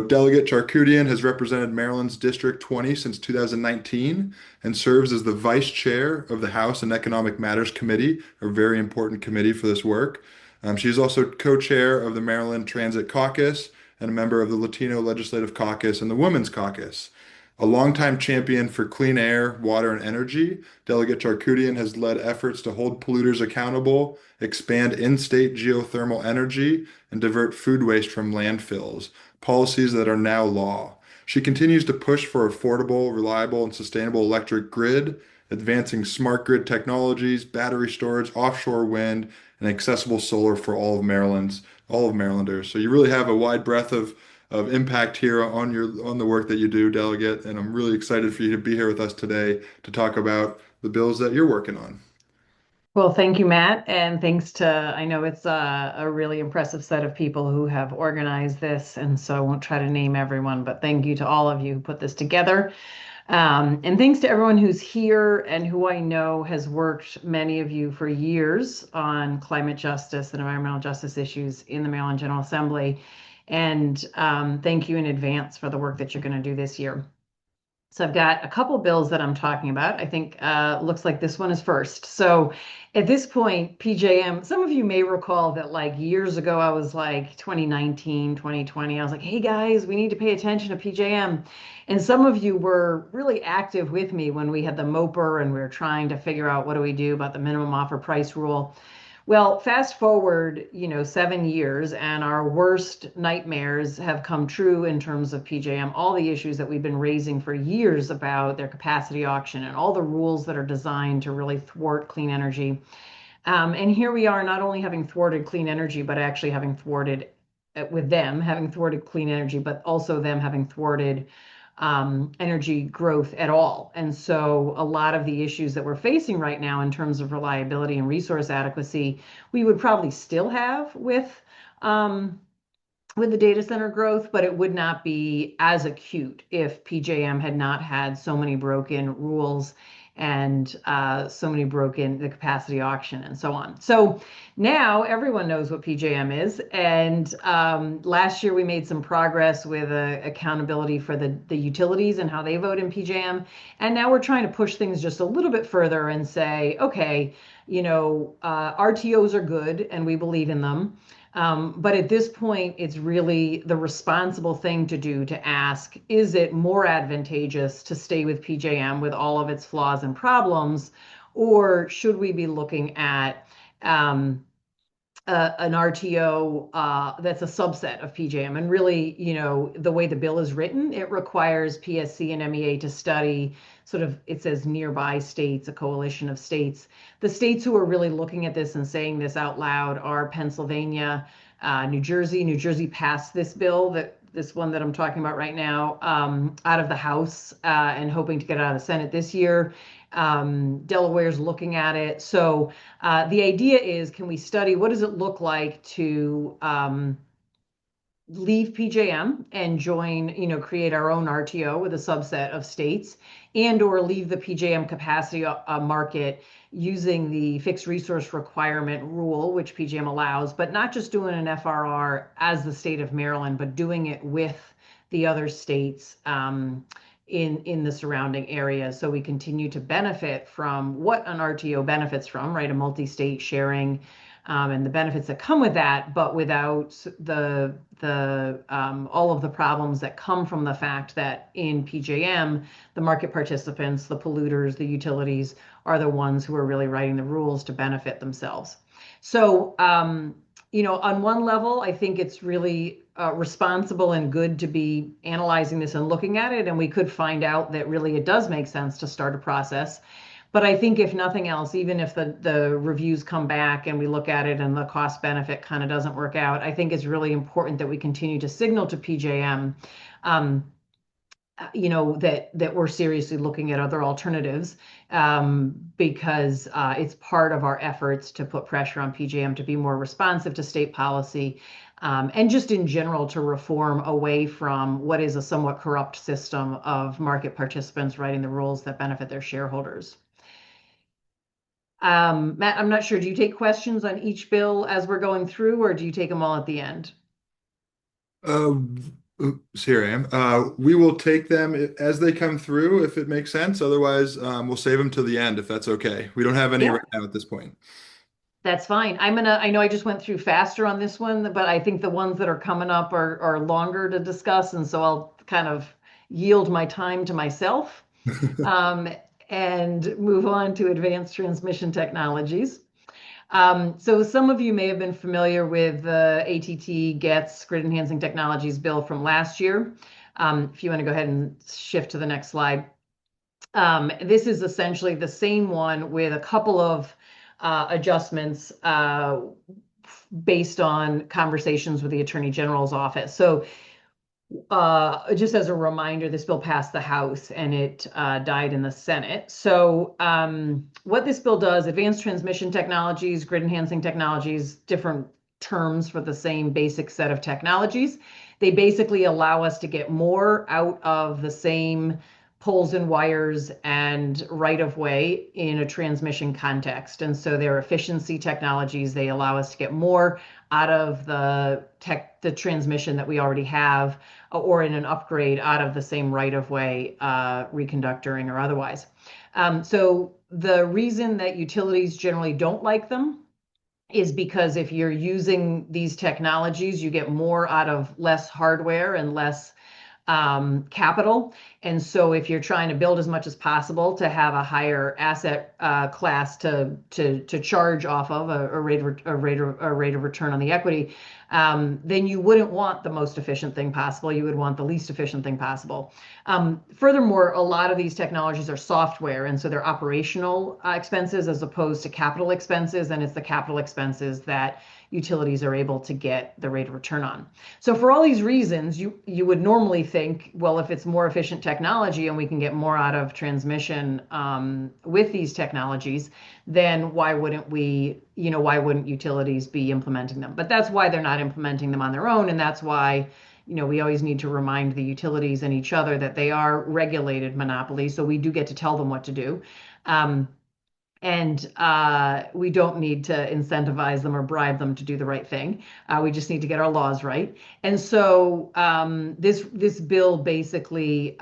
Delegate Charkoudian has represented Maryland's District 20 since 2019 and serves as the Vice Chair of the House and Economic Matters Committee, a very important committee for this work. She's also co-chair of the Maryland Transit Caucus and a member of the Latino Legislative Caucus and the Women's Caucus. A longtime champion for clean air, water, and energy, Delegate Charkoudian has led efforts to hold polluters accountable, expand in-state geothermal energy, and divert food waste from landfills, policies that are now law. She continues to push for affordable, reliable, and sustainable electric grid, advancing smart grid technologies, battery storage, offshore wind, and accessible solar for all of Marylanders. So you really have a wide breadth of impact here on the work that you do, Delegate, and I'm really excited for you to be here with us today to talk about the bills that you're working on. Well, thank you, Matt, and thanks to, I know it's a really impressive set of people who have organized this, and so I won't try to name everyone, but thank you to all of you who put this together. And thanks to everyone who's here and who I know has worked, many of you, for years on climate justice and environmental justice issues in the Maryland General Assembly. And thank you in advance for the work that you're going to do this year. So I've got a couple bills that I'm talking about. I think looks like this one is first. So at this point, PJM, some of you may recall that like years ago, I was like 2019, 2020, I was like, hey guys, we need to pay attention to PJM. And some of you were really active with me when we had the MOPR and we were trying to figure out what do we do about the minimum offer price rule. Well, fast forward, 7 years, and our worst nightmares have come true in terms of PJM. All the issues that we've been raising for years about their capacity auction and all the rules that are designed to really thwart clean energy. And here we are, not only having thwarted clean energy, but actually having thwarted with them having thwarted clean energy, but also them having thwarted energy growth at all. And so a lot of the issues that we're facing right now in terms of reliability and resource adequacy, we would probably still have with the data center growth, but it would not be as acute if PJM had not had so many broken rules and so many broken the capacity auction and so on. So now everyone knows what PJM is. And last year we made some progress with accountability for the utilities and how they vote in PJM. And now we're trying to push things just a little bit further and say, okay, RTOs are good and we believe in them. But at this point, it's really the responsible thing to do to ask, is it more advantageous to stay with PJM with all of its flaws and problems, or should we be looking at an RTO that's a subset of PJM? And really, the way the bill is written, it requires PSC and MEA to study sort of, it says nearby states, a coalition of states. The states who are really looking at this and saying this out loud are Pennsylvania, New Jersey. New Jersey passed this bill, this one that I'm talking about right now, out of the House and hoping to get it out of the Senate this year. Delaware's looking at it. So the idea is, can we study what does it look like to leave PJM and join, create our own RTO with a subset of states, and or leave the PJM capacity market using the fixed resource requirement rule, which PJM allows, but not just doing an FRR as the state of Maryland, but doing it with the other states in the surrounding areas. So we continue to benefit from what an RTO benefits from, right? A multi-state sharing and the benefits that come with that, but without all of the problems that come from the fact that in PJM, the market participants, the polluters, the utilities are the ones who are really writing the rules to benefit themselves. So, on one level, I think it's really responsible and good to be analyzing this and looking at it, and we could find out that really it does make sense to start a process. But I think if nothing else, even if the reviews come back and we look at it and the cost benefit kind of doesn't work out, I think it's really important that we continue to signal to PJM, that we're seriously looking at other alternatives, because it's part of our efforts to put pressure on PJM to be more responsive to state policy, and just in general to reform away from what is a somewhat corrupt system of market participants writing the rules that benefit their shareholders. Matt, I'm not sure. Do you take questions on each bill as we're going through, or do you take them all at the end? Oops, here I am. We will take them as they come through if it makes sense. Otherwise, we'll save them to the end if that's okay. We don't have any Yeah, right now at this point. that's fine. I know I just went through faster on this one, but I think the ones that are coming up are longer to discuss. And so I'll kind of yield my time to myself, um, and move on to advanced transmission technologies. So some of you may have been familiar with the ATT GETS Grid Enhancing Technologies bill from last year. If you want to go ahead and shift to the next slide. This is essentially the same one with a couple of adjustments based on conversations with the Attorney General's office. So just as a reminder, this bill passed the House and it died in the Senate. So what this bill does, advanced transmission technologies, grid enhancing technologies, different terms for the same basic set of technologies. They basically allow us to get more out of the same poles and wires and right of way in a transmission context. And so they're efficiency technologies. They allow us to get more out of the transmission that we already have, or in an upgrade out of the same right of way, reconductoring or otherwise. So the reason that utilities generally don't like them is because if you're using these technologies, you get more out of less hardware and less capital. And so if you're trying to build as much as possible to have a higher asset class to charge off of a rate of return on the equity, then you wouldn't want the most efficient thing possible. You would want the least efficient thing possible. Furthermore, a lot of these technologies are software, and so they're operational expenses as opposed to capital expenses. And it's the capital expenses that utilities are able to get the rate of return on. So for all these reasons, you would normally think, well, if it's more efficient technology and we can get more out of transmission with these technologies, then why wouldn't why wouldn't utilities be implementing them? But that's why they're not implementing them on their own, and that's why we always need to remind the utilities and each other that they are regulated monopolies, so we do get to tell them what to do. And we don't need to incentivize them or bribe them to do the right thing. We just need to get our laws right. And so this bill basically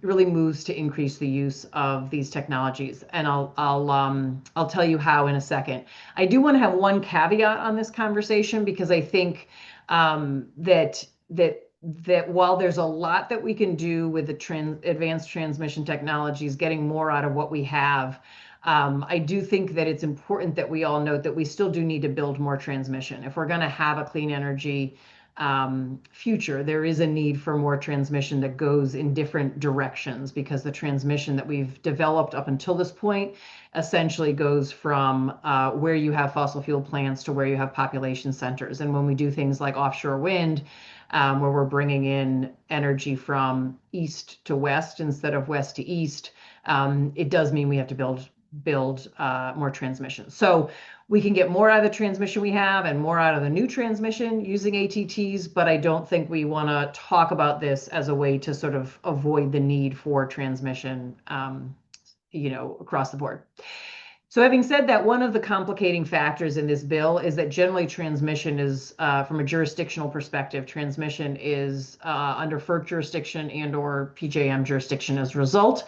really moves to increase the use of these technologies. And I'll tell you how in a second. I do want to have one caveat on this conversation because I think that while there's a lot that we can do with the advanced transmission technologies, getting more out of what we have. I do think that it's important that we all note that we still do need to build more transmission. If we're going to have a clean energy future, there is a need for more transmission that goes in different directions because the transmission that we've developed up until this point essentially goes from where you have fossil fuel plants to where you have population centers. And when we do things like offshore wind, where we're bringing in energy from east to west instead of west to east, it does mean we have to build more transmission. So we can get more out of the transmission we have and more out of the new transmission using ATTs, but I don't think we want to talk about this as a way to sort of avoid the need for transmission, across the board. So having said that, one of the complicating factors in this bill is that generally transmission is, from a jurisdictional perspective, transmission is under FERC jurisdiction and or PJM jurisdiction as a result.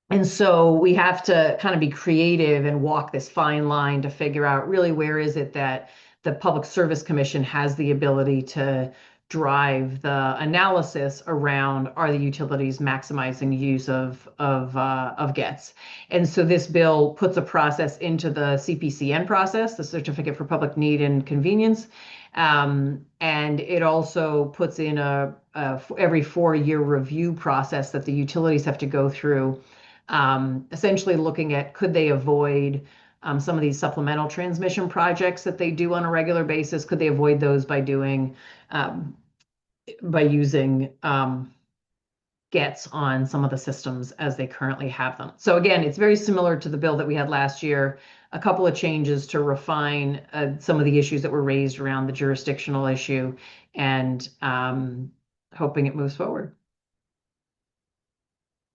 And so we have to kind of be creative and walk this fine line to figure out really where is it that the Public Service Commission has the ability to drive the analysis around are the utilities maximizing use of GETs. And so this bill puts a process into the CPCN process, the Certificate for Public Need and Convenience. And it also puts in a every 4-year review process that the utilities have to go through, essentially looking at could they avoid some of these supplemental transmission projects that they do on a regular basis? Could they avoid those by using GETs on some of the systems as they currently have them? So again, it's very similar to the bill that we had last year. A couple of changes to refine some of the issues that were raised around the jurisdictional issue, and hoping it moves forward.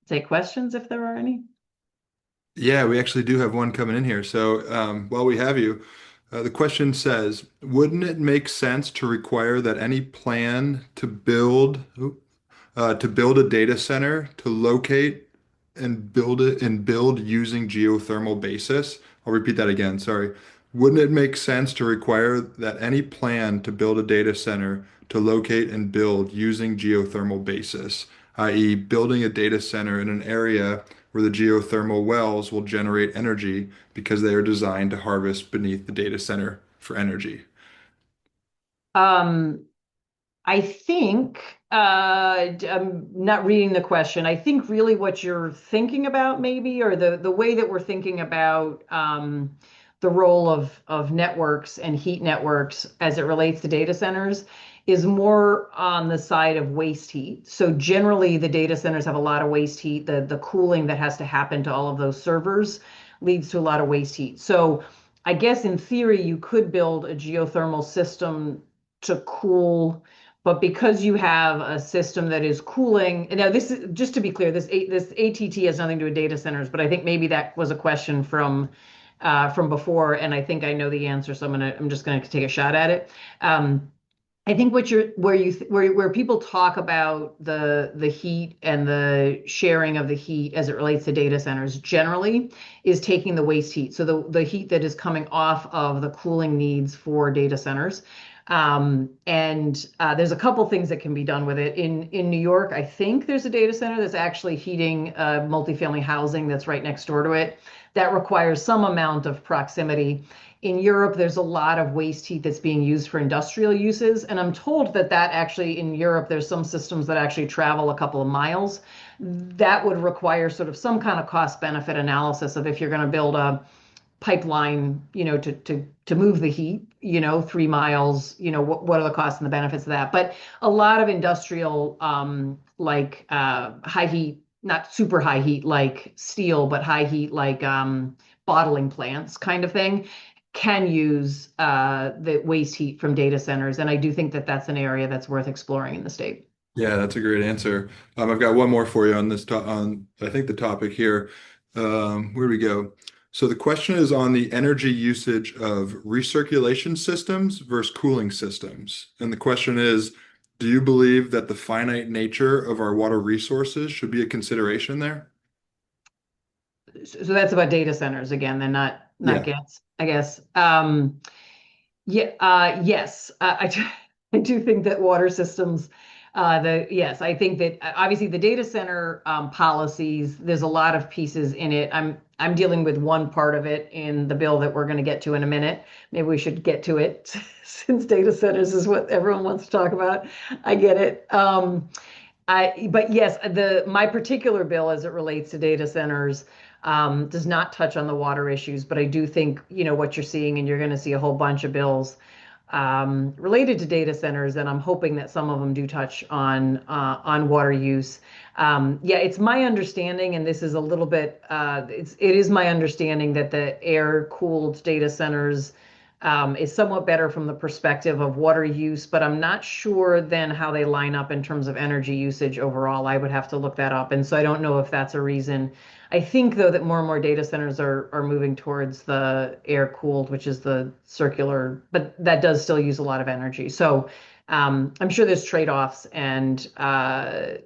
Take questions if there are any. Yeah, we actually do have one coming in here. So while we have you, The question says, wouldn't it make sense to require that any plan to build a data center to locate and build using geothermal basis? I'll repeat that again, sorry. Wouldn't it make sense to require that any plan to build a data center to locate and build using geothermal basis, i.e., building a data center in an area where the geothermal wells will generate energy because they are designed to harvest beneath the data center for energy? Um, I think I'm not reading the question. I think really what you're thinking about, maybe, or the way that we're thinking about the role of networks and heat networks as it relates to data centers is more on the side of waste heat. So generally, the data centers have a lot of waste heat. The cooling that has to happen to all of those servers leads to a lot of waste heat. So I guess in theory, you could build a geothermal system to cool, but because you have a system that is cooling, and now this is just to be clear, this ATT has nothing to do with data centers, but I think maybe that was a question from before, and I think I know the answer, so I'm just gonna take a shot at it. I think what you're where people talk about the heat and the sharing of the heat as it relates to data centers generally is taking the waste heat. So the heat that is coming off of the cooling needs for data centers. And there's a couple things that can be done with it. In New York, I think there's a data center that's actually heating multifamily housing that's right next door to it. That requires some amount of proximity. In Europe, there's a lot of waste heat that's being used for industrial uses. And I'm told that actually in Europe, there's some systems that actually travel a couple of miles. That would require sort of some kind of cost benefit analysis of if you're going to build a pipeline, to move the heat, 3 miles, what are the costs and the benefits of that? But a lot of industrial, like high heat, not super high heat like steel, but high heat like bottling plants kind of thing, can use the waste heat from data centers. And I do think that that's an area that's worth exploring in the state. Yeah, that's a great answer. I've got one more for you on on I think the topic here. Where do we go? So the question is on the energy usage of recirculation systems versus cooling systems. And the question is, do you believe that the finite nature of our water resources should be a consideration there? So that's about data centers again, then not Yeah. gas, I guess. Yeah, yes, I do think that water systems, yes, I think that obviously the data center policies, there's a lot of pieces in it. I'm dealing with one part of it in the bill that we're going to get to in a minute. Maybe we should get to it since data centers is what everyone wants to talk about. I get it. But yes, the my particular bill as it relates to data centers does not touch on the water issues, but I do think, what you're seeing, and you're going to see a whole bunch of bills related to data centers, and I'm hoping that some of them do touch on water use. Yeah, it's my understanding, and this is a little bit, it is my understanding that the air-cooled data centers is somewhat better from the perspective of water use, but I'm not sure then how they line up in terms of energy usage overall. I would have to look that up, and so I don't know if that's a reason. I think though that more and more data centers are moving towards the air cooled, which is the circular, but that does still use a lot of energy. So I'm sure there's trade-offs, and I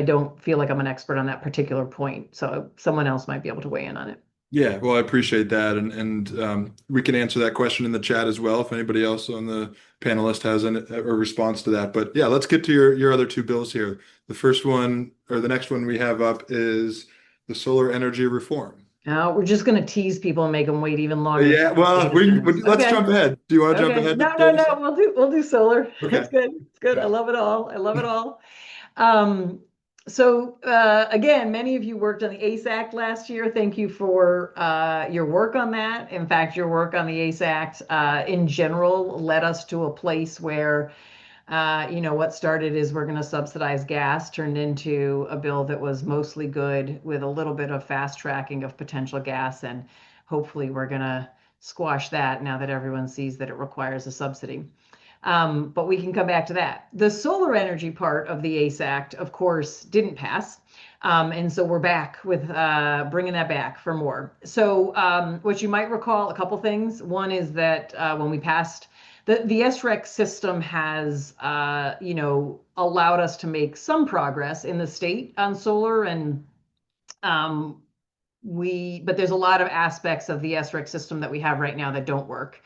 don't feel like I'm an expert on that particular point. So someone else might be able to weigh in on it. Yeah, well, I appreciate that, and we can answer that question in the chat as well if anybody else on the panelist has a response to that. But yeah, let's get to your other two bills here. The first one, or the next one we have up, is the solar energy reform. We're just going to tease people and make them wait even longer to Yeah, talk about well, data centers. let's Okay. jump ahead. Do you want to jump Okay. ahead to No, no, data no. center? We'll do solar. It's Okay. good. It's good. I Yeah. love it all. I love it all. Um, so again, many of you worked on the ACE Act last year. Thank you for your work on that. In fact, your work on the ACE Act in general led us to a place where what started is we're going to subsidize gas turned into a bill that was mostly good with a little bit of fast tracking of potential gas. And hopefully we're going to squash that now that everyone sees that it requires a subsidy. But we can come back to that. The solar energy part of the ACE Act, of course, didn't pass. And so we're back with bringing that back for more. So what you might recall, a couple things. One is that when we passed the SREC system has, allowed us to make some progress in the state on solar, and um, but there's a lot of aspects of the SREC system that we have right now that don't work.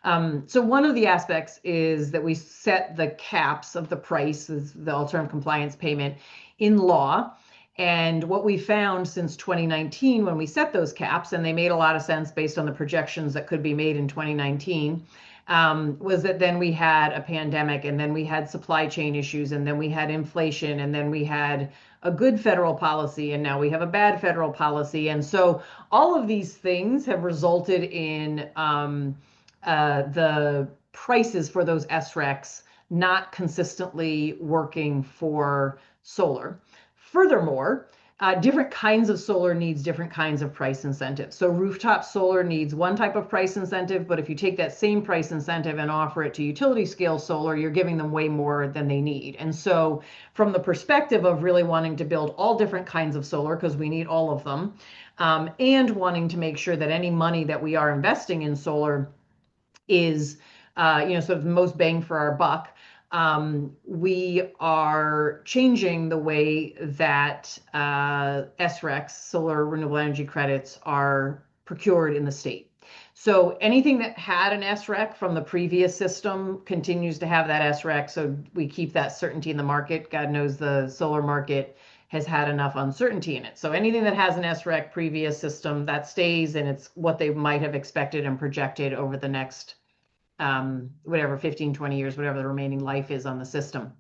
So one of the aspects is that we set the caps of the price, the alternative compliance payment, in law. And what we found since 2019, when we set those caps, and they made a lot of sense based on the projections that could be made in 2019, was that then we had a pandemic, and then we had supply chain issues, and then we had inflation, and then we had a good federal policy, and now we have a bad federal policy. And so all of these things have resulted in the prices for those SRECs not consistently working for solar. Furthermore, different kinds of solar needs different kinds of price incentives. So rooftop solar needs one type of price incentive, but if you take that same price incentive and offer it to utility scale solar, you're giving them way more than they need. And so from the perspective of really wanting to build all different kinds of solar, because we need all of them, and wanting to make sure that any money that we are investing in solar is sort of the most bang for our buck, we are changing the way that SRECs, solar renewable energy credits, are procured in the state. So anything that had an SREC from the previous system continues to have that SREC. So we keep that certainty in the market. God knows the solar market has had enough uncertainty in it. So anything that has an SREC previous system, that stays, and it's what they might have expected and projected over the next whatever, 15, 20 years, whatever the remaining life is on the system.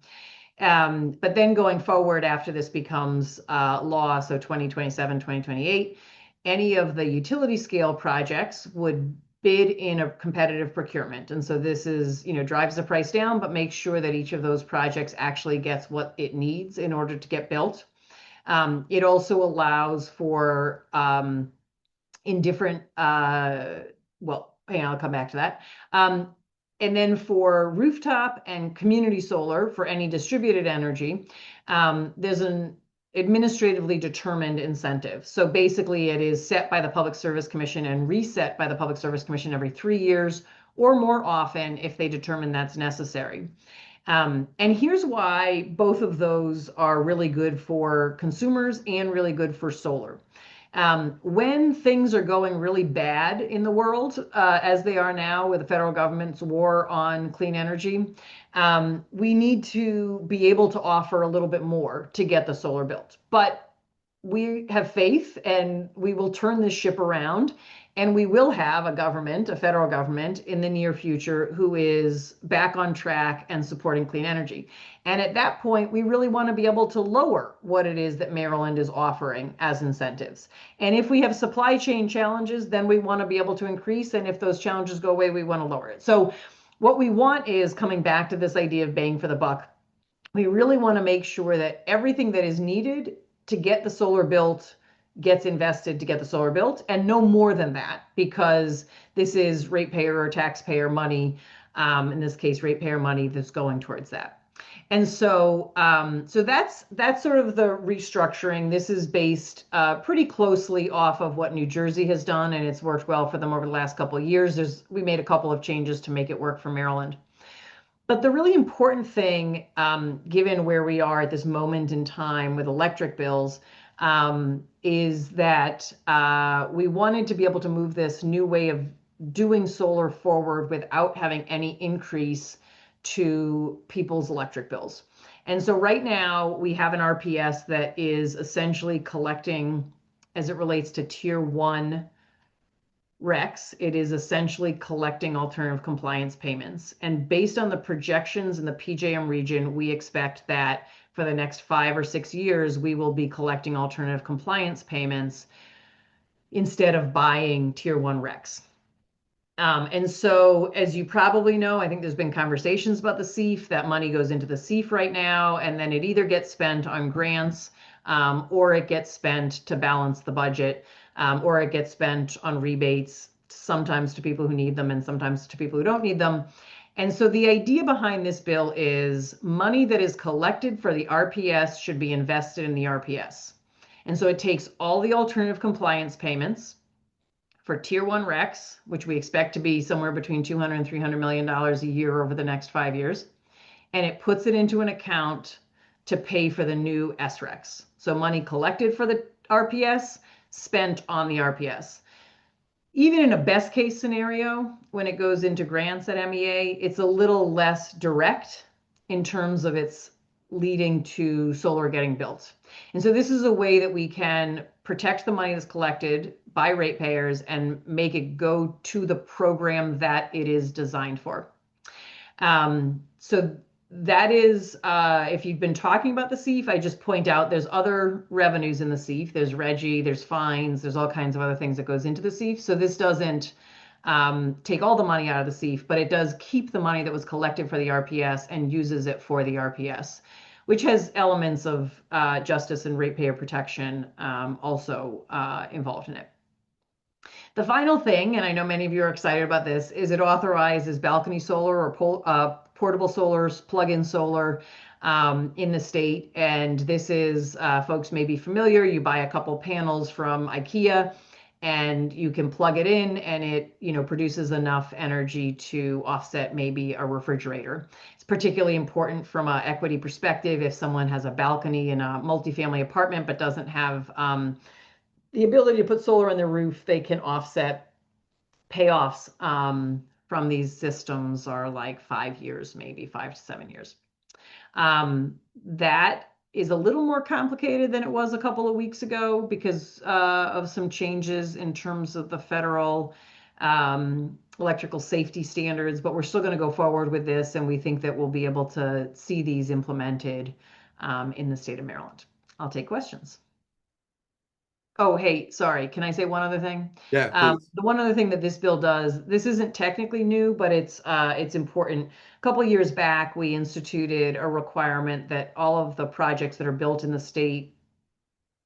But then going forward, after this becomes law, so 2027, 2028, any of the utility scale projects would bid in a competitive procurement. And so this is, drives the price down, but makes sure that each of those projects actually gets what it needs in order to get built. It also allows for in different, well, hang on, I'll come back to that. And then for rooftop and community solar, for any distributed energy, there's an administratively determined incentive. So basically it is set by the Public Service Commission and reset by the Public Service Commission every 3 years or more often if they determine that's necessary. And here's why both of those are really good for consumers and really good for solar. When things are going really bad in the world, as they are now with the federal government's war on clean energy, we need to be able to offer a little bit more to get the solar built. But we have faith, and we will turn this ship around, and we will have a federal government in the near future who is back on track and supporting clean energy. And at that point, we really want to be able to lower what it is that Maryland is offering as incentives. And if we have supply chain challenges, then we want to be able to increase. And if those challenges go away, we want to lower it. So what we want is, coming back to this idea of bang for the buck, we really want to make sure that everything that is needed to get the solar built gets invested to get the solar built, and no more than that, because this is ratepayer or taxpayer money, in this case, ratepayer money that's going towards that. And so, that's sort of the restructuring. This is based pretty closely off of what New Jersey has done, and it's worked well for them over the last couple of years. We made a couple of changes to make it work for Maryland. But the really important thing, given where we are at this moment in time with electric bills, is that we wanted to be able to move this new way of doing solar forward without having any increase to people's electric bills. And so right now we have an RPS that is essentially collecting, as it relates to tier 1 RECs, it is essentially collecting alternative compliance payments. And based on the projections in the PJM region, we expect that for the next 5 or 6 years, we will be collecting alternative compliance payments instead of buying tier 1 RECs. And so, as you probably know, I think there's been conversations about the CEF. That money goes into the CEF right now, and then it either gets spent on grants, or it gets spent to balance the budget, or it gets spent on rebates, sometimes to people who need them and sometimes to people who don't need them. And so the idea behind this bill is money that is collected for the RPS should be invested in the RPS. And so it takes all the alternative compliance payments for tier one RECs, which we expect to be somewhere between 200 and $300 million a year over the next 5 years, and it puts it into an account to pay for the new SRECs. So money collected for the RPS, spent on the RPS. Even in a best case scenario, when it goes into grants at MEA, it's a little less direct in terms of its leading to solar getting built. And so this is a way that we can protect the money that's collected by ratepayers and make it go to the program that it is designed for. So that is, if you've been talking about the SEEF, I just point out there's other revenues in the SEEF. There's RGGI, there's fines, there's all kinds of other things that goes into the SEEF. So this doesn't take all the money out of the SEEF, but it does keep the money that was collected for the RPS and uses it for the RPS, which has elements of justice and ratepayer protection also involved in it. The final thing, and I know many of you are excited about this, is it authorizes balcony solar or portable solars, plug-in solar in the state. And this is, folks may be familiar, you buy a couple panels from IKEA and you can plug it in and it, produces enough energy to offset maybe a refrigerator. It's particularly important from an equity perspective if someone has a balcony in a multifamily apartment but doesn't have the ability to put solar on their roof. They can offset payoffs from these systems are like 5 years, maybe 5 to 7 years. That is a little more complicated than it was a couple of weeks ago because of some changes in terms of the federal electrical safety standards, but we're still going to go forward with this, and we think that we'll be able to see these implemented in the state of Maryland. I'll take questions. Oh, hey, sorry. Can I say one other thing? Yeah, please. The one other thing that this bill does, this isn't technically new, but it's important. A couple of years back, we instituted a requirement that all of the projects that are built in the state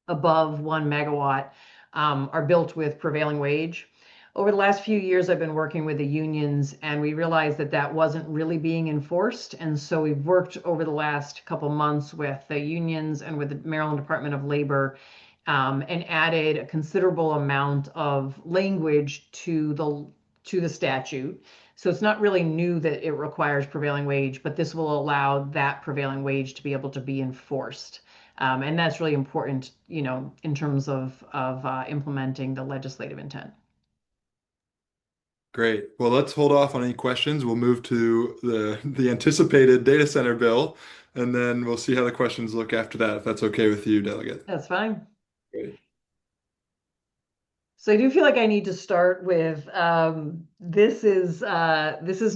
above 1 megawatt are built with prevailing wage. Over the last few years, I've been working with the unions, and we realized that that wasn't really being enforced. And so we've worked over the last couple months with the unions and with the Maryland Department of Labor and added a considerable amount of language to the statute. So it's not really new that it requires prevailing wage, but this will allow that prevailing wage to be able to be enforced. And that's really important, in terms of implementing the legislative intent. Great. Well, let's hold off on any questions. We'll move to the anticipated data center bill, and then we'll see how the questions look after that, if that's okay with you, Delegate. That's fine. Great. So I do feel like I need to start with this is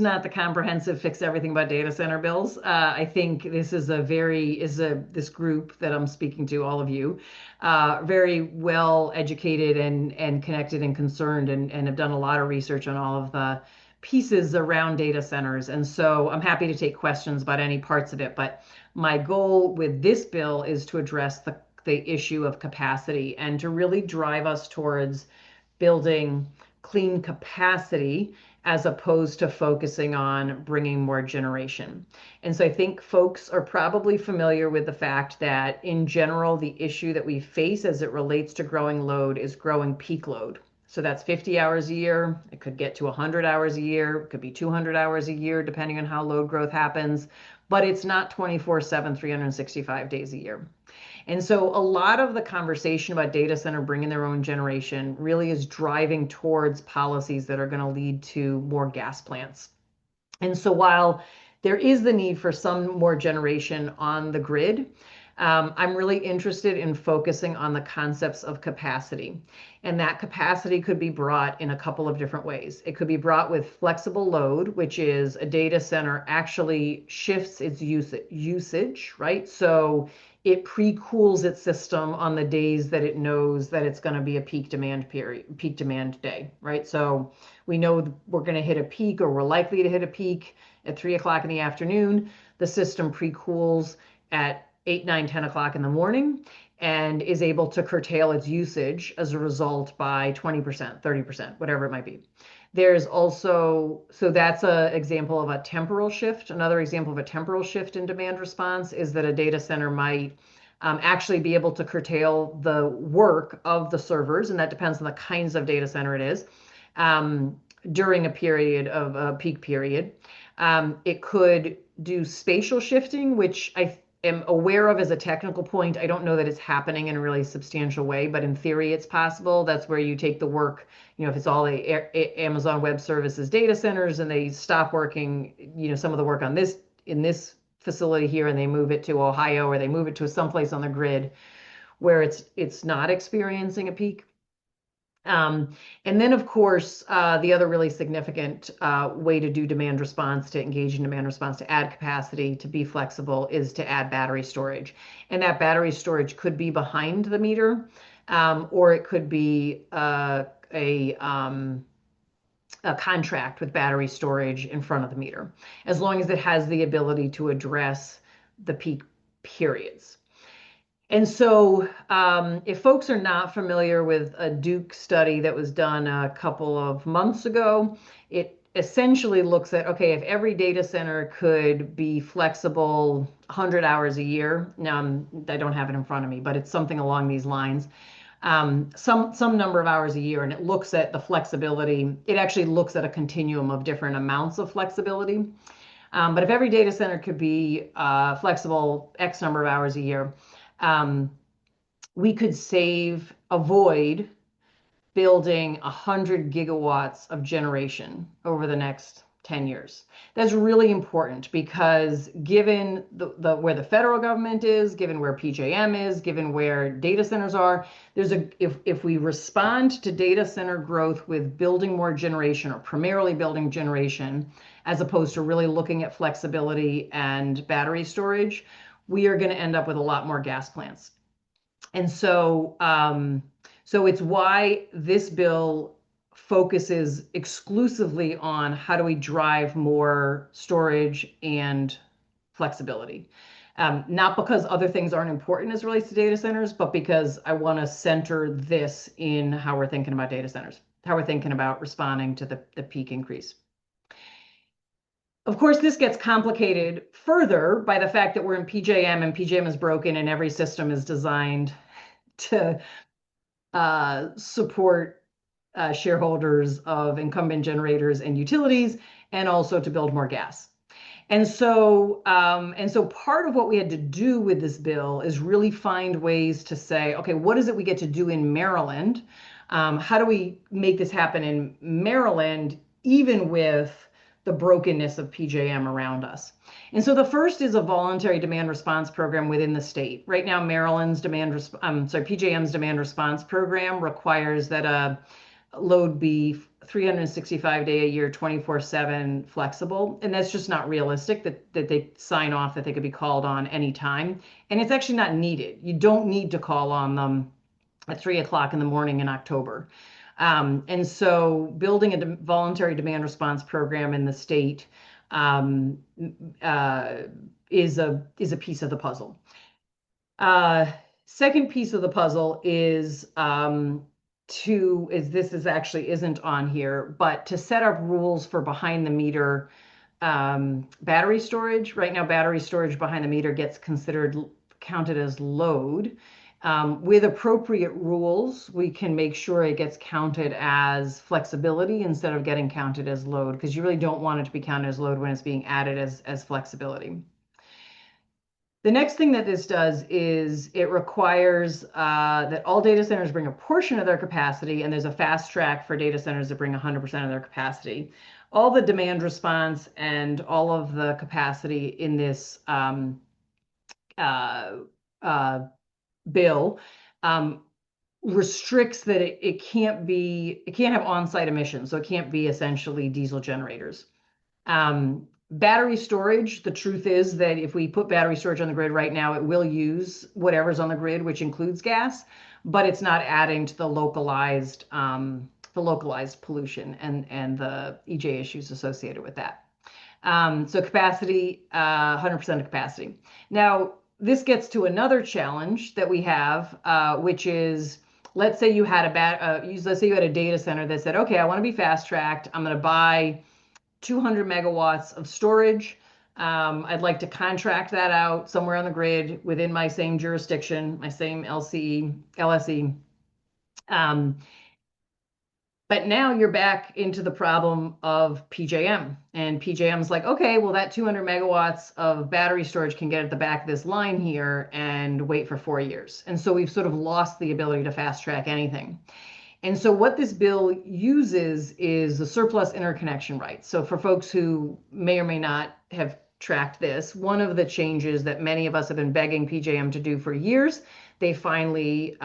not the comprehensive fix everything about data center bills. I think this is this group that I'm speaking to, all of you, very well educated and connected and concerned and have done a lot of research on all of the pieces around data centers. And so I'm happy to take questions about any parts of it. But my goal with this bill is to address the issue of capacity and to really drive us towards building clean capacity as opposed to focusing on bringing more generation. And so I think folks are probably familiar with the fact that in general, the issue that we face as it relates to growing load is growing peak load. So that's 50 hours a year. It could get to 100 hours a year. It could be 200 hours a year, depending on how load growth happens. But it's not 24/7, 365 days a year. And so a lot of the conversation about data center bringing their own generation really is driving towards policies that are going to lead to more gas plants. And so while there is the need for some more generation on the grid, I'm really interested in focusing on the concepts of capacity. And that capacity could be brought in a couple of different ways. It could be brought with flexible load, which is a data center actually shifts its usage, right? So it pre-cools its system on the days that it knows that it's going to be a peak demand day, right? So we know we're going to hit a peak, or we're likely to hit a peak at 3 o'clock in the afternoon. The system pre-cools at 8, 9, 10 o'clock in the morning and is able to curtail its usage as a result by 20%, 30%, whatever it might be. There's also, so that's an example of a temporal shift. Another example of a temporal shift in demand response is that a data center might actually be able to curtail the work of the servers, and that depends on the kinds of data center it is, um, during a period of a peak period. It could do spatial shifting, which I am aware of as a technical point. I don't know that it's happening in a really substantial way, but in theory, it's possible. That's where you take the work, if it's all Amazon Web Services data centers and they stop working, some of the work on this in this facility here and they move it to Ohio or they move it to someplace on the grid where it's not experiencing a peak. And then, of course, the other really significant way to do demand response, to engage in demand response, to add capacity, to be flexible, is to add battery storage. And that battery storage could be behind the meter, or it could be a contract with battery storage in front of the meter, as long as it has the ability to address the peak periods. And so, if folks are not familiar with a Duke study that was done a couple of months ago, it essentially looks at, okay, if every data center could be flexible 100 hours a year. Now, I don't have it in front of me, but it's something along these lines. Some number of hours a year, and it looks at the flexibility. It actually looks at a continuum of different amounts of flexibility. But if every data center could be flexible X number of hours a year, um, we could avoid building 100 gigawatts of generation over the next 10 years. That's really important because given where the federal government is, given where PJM is, given where data centers are, if we respond to data center growth with building more generation or primarily building generation, as opposed to really looking at flexibility and battery storage, we are going to end up with a lot more gas plants. And so it's why this bill focuses exclusively on how do we drive more storage and flexibility. Not because other things aren't important as relates to data centers, but because I want to center this in how we're thinking about data centers, how we're thinking about responding to the peak increase. Of course, this gets complicated further by the fact that we're in PJM and PJM is broken and every system is designed to support shareholders of incumbent generators and utilities, and also to build more gas. And so part of what we had to do with this bill is really find ways to say, okay, what is it we get to do in Maryland? How do we make this happen in Maryland, even with the brokenness of PJM around us? And so the first is a voluntary demand response program within the state. Right now, PJM's demand response program requires that a load be 365-day a year, 24/7 flexible. And that's just not realistic that they sign off that they could be called on anytime. And it's actually not needed. You don't need to call on them at 3 o'clock in the morning in October. And so building a voluntary demand response program in the state um, is a piece of the puzzle. Second piece of the puzzle is this is actually isn't on here, but to set up rules for behind the meter battery storage. Right now, battery storage behind the meter gets counted as load. With appropriate rules, we can make sure it gets counted as flexibility instead of getting counted as load, because you really don't want it to be counted as load when it's being added as flexibility. The next thing that this does is it requires that all data centers bring a portion of their capacity, and there's a fast track for data centers that bring 100% of their capacity. All the demand response and all of the capacity in this bill restricts that it can't have on-site emissions, so it can't be essentially diesel generators. Battery storage, the truth is that if we put battery storage on the grid right now, it will use whatever's on the grid, which includes gas, but it's not adding to the localized pollution and the EJ issues associated with that. So capacity, 100% of capacity. Now, this gets to another challenge that we have, which is let's say you had let's say you had a data center that said, okay, I want to be fast tracked. I'm going to buy 200 megawatts of storage. I'd like to contract that out somewhere on the grid within my same jurisdiction, my same LCE, LSE. Um, but now you're back into the problem of PJM. And PJM's like, okay, well, that 200 megawatts of battery storage can get at the back of this line here and wait for 4 years. And so we've sort of lost the ability to fast track anything. And so what this bill uses is the surplus interconnection rights. So for folks who may or may not have tracked this, one of the changes that many of us have been begging PJM to do for years, they finally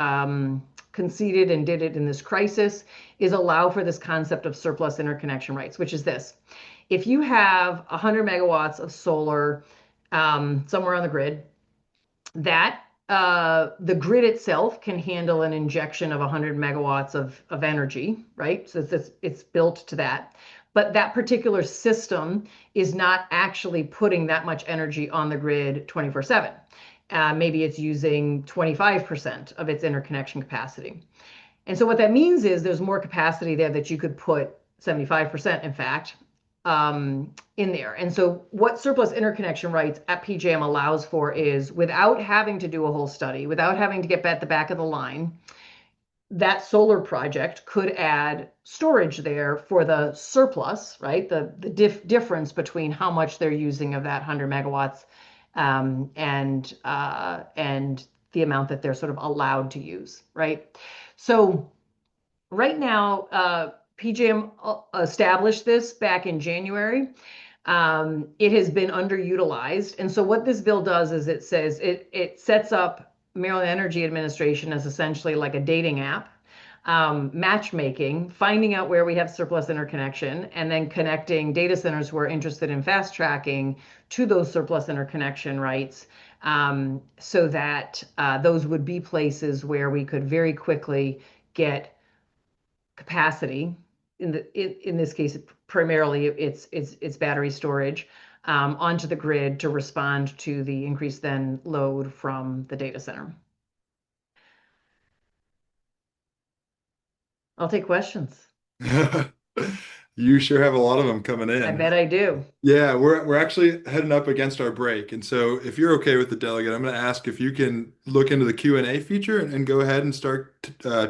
conceded and did it in this crisis, is allow for this concept of surplus interconnection rights, which is this. If you have 100 megawatts of solar somewhere on the grid, that the grid itself can handle an injection of 100 megawatts of energy, right? So it's built to that. But that particular system is not actually putting that much energy on the grid 24/7. Maybe it's using 25% of its interconnection capacity. And so what that means is there's more capacity there that you could put 75%, in fact, in there. And so what surplus interconnection rights at PJM allows for is without having to do a whole study, without having to get at the back of the line, that solar project could add storage there for the surplus, right? The difference between how much they're using of that 100 megawatts and the amount that they're sort of allowed to use, right? So right now, PJM established this back in January. It has been underutilized. And so what this bill does is it says it sets up Maryland Energy Administration as essentially like a dating app, matchmaking, finding out where we have surplus interconnection, and then connecting data centers who are interested in fast tracking to those surplus interconnection rights, so that those would be places where we could very quickly get capacity. In this case, primarily it's battery storage onto the grid to respond to the increased then load from the data center. I'll take questions. You sure have a lot of them coming I in. bet I do. Yeah, we're actually heading up against our break. And so if you're okay with the delegate, I'm going to ask if you can look into the Q&A feature and go ahead and start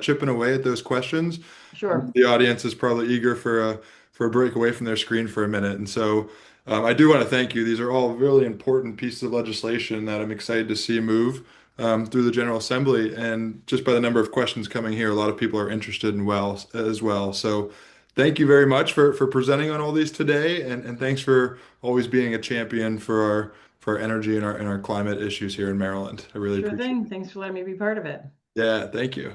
chipping away at those questions. Sure. The audience is probably eager for a break away from their screen for a minute. And so I do want to thank you. These are all really important pieces of legislation that I'm excited to see move through the General Assembly. And just by the number of questions coming here, a lot of people are interested in well as well. So thank you very much for presenting on all these today, and thanks for always being a champion for our energy and our climate issues here in Maryland. I really Sure appreciate thing. it. Thanks for letting me be part of it. Yeah, thank you.